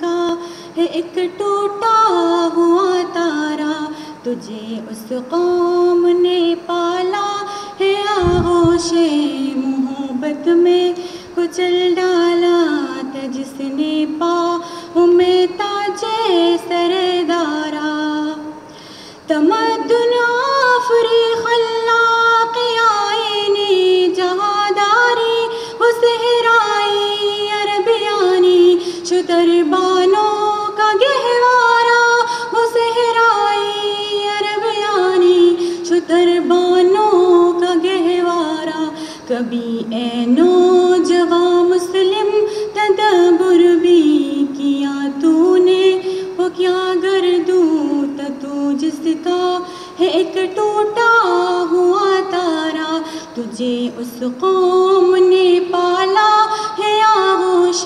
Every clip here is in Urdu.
کا ہے ایک ٹوٹا ہوا تارا، تجھے اس قوم نے پالا ہے آغوش محبت میں کچل ڈالا تھا جس نے پاؤں میں تاج سردارا، تمدن آفری خلاق آئینی جہاداری وہ صحرائی عربیانی شتربانوں کا گہوارا، وہ صحرائی عربیانی شتربانوں کا گہوارا، کبھی اے نوجوان مسلم تدبر بھی کیا تو نے، وہ کیا گردوں تو جس کا ہے ایک ٹوٹا ہوا تارا، تجھے اس قوم نے پالا ہے آغوش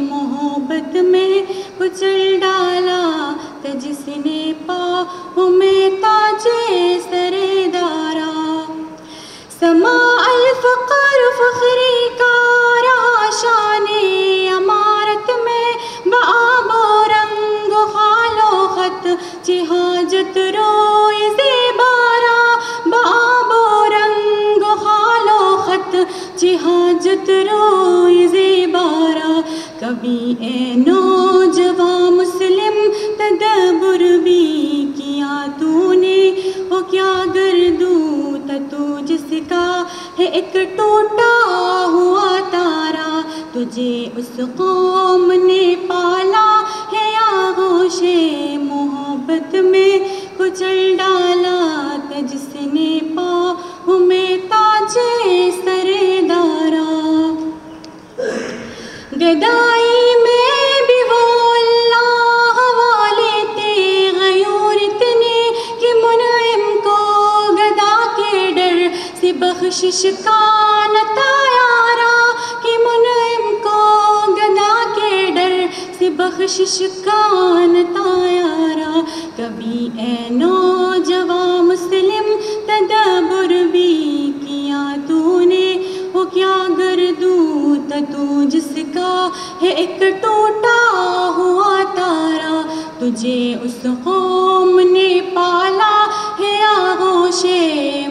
محبت میں کچل ڈالا تھا جس نے پاؤں میں تاج سردارا، سماع الفقر فخری کا رہا شان امارت میں، بآب و رنگ و خال و خط چہ حاجت روئے زیبارا، بآب و رنگ و خال و خط چہ حاجت روئے زیبارا، کبھی اے نوجوان مسلم تدبر بھی کیا تو نے، وہ کیا گردوں تو جس کا ہے ایک ٹوٹا ہوا تارا، تجھے اس قوم نے پالا ہے آغوش محبت میں کچل ڈالا تھا جس نے پاؤں میں تاج سردارا، گدائی میں بھی وہ اللہ والے تھے غیور اتنے کہ منعم کو گدا کے ڈر سے بخشش کا نہ تھا یارا، کہ منعم کو گدا کے ڈر سے بخشش کا نہ تھا یارا، کبھی اے نوجوان مسلم تدبر بھی کیا تو نے، وہ کیا گردوں تو جس کا ہے ایک ٹوٹا ہوا تارا، تجھے اس قوم نے پالا ہے آغوش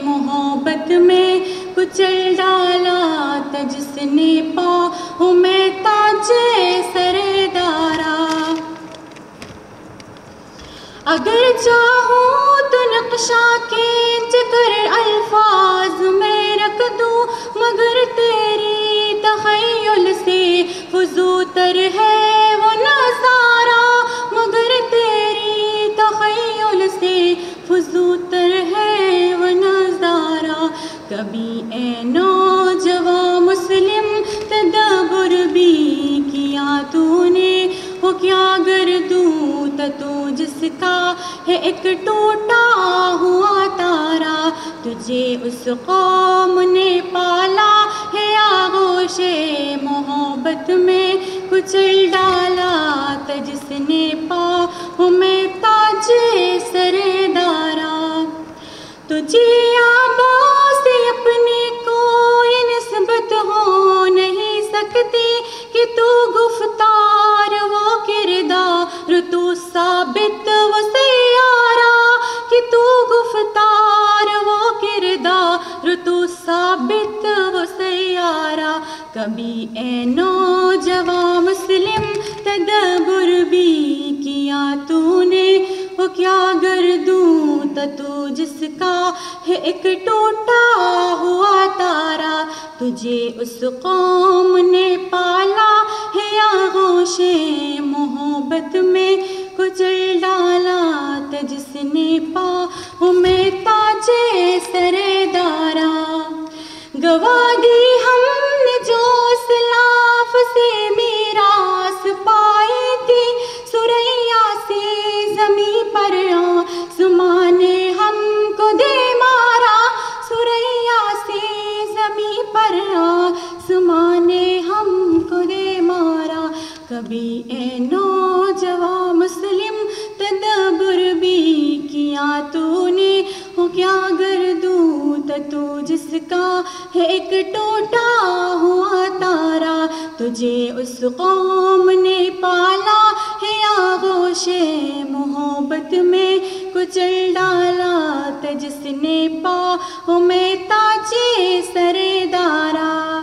محبت میں کچل ڈالا تھا جس نے پاؤں میں تاج سردارا، اگر چاہوں تو نقشہ کھینچ کر الفاظ میں رکھ دوں، مگر تیری تخیل سے فزوں تر ہے وہ نظارہ، مگر تیری تخیل سے فزوں تر ہے وہ نظارہ، کبھی اے نوجوان مسلم تدبر بھی کیا تو نے، وہ کیا گردوں تو جس کا ہے ایک ٹوٹا ہوا تارا، تجھے اس قوم نے پالا ہے آغوش محبت میں کچل ڈالا تھا جس نے پاؤں میں تاج سردارا، تجھے آباء سے اپنے کوئی نسبت ہو نہیں سکتی، کہ تو گفتار وہ کردار تو ثابت وہ سیارہ، کہ تو گفتار وہ کردار تو ثابت وہ سیارہ، کبھی اے نوجوان مسلم تدبر بھی کیا تو نے، وہ کیا گردوں تو جس کا ہے ایک ٹوٹا ہوا تارا، تجھے اس قوم نے پالا ہے آغوش محبت میں کچل ڈالا تھا جس نے پاؤں میں تاج سردارا، گوا دی ہم نے جو اسلاف سے میراث پائی تھی، سریا سے زمیں پر آسمان نے ہم کو دے مارا، سریا سے زمیں پر آسمان نے ہم کو دے مارا، کبھی اے نوجوان مسلم تدبر بھی کیا تو نے، وہ کیا گردوں تو جس کا ہے ایک ٹوٹا ہوا تارا، تجھے اس قوم نے پالا محبت میں کچل ڈالا تھا جس نے پاؤں میں تاجے سردارا،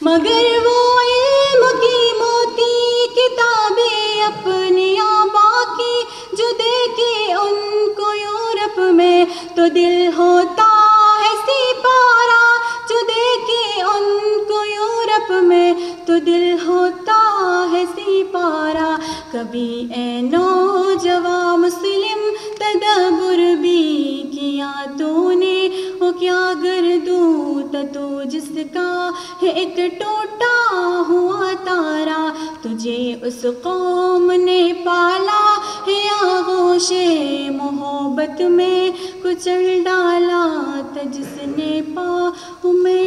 مگر وہ علم کی موتی کتابیں اپنی آبا کی جو دیکھے ان کو یورپ میں تو دل ہوتا ہے سپارہ، جو دیکھے ان کو یورپ میں تو دل ہوتا ہے سپارہ۔ کبھی اے نوجوان مسلم تدبر بھی کیا تو نے، وہ کیا گردوں تو جس کا ہے ایک ٹوٹا ہوا تارا، تجھے اس قوم نے پالا ہے آغوش محبت میں کچل ڈالا تھا جس نے پاؤں میں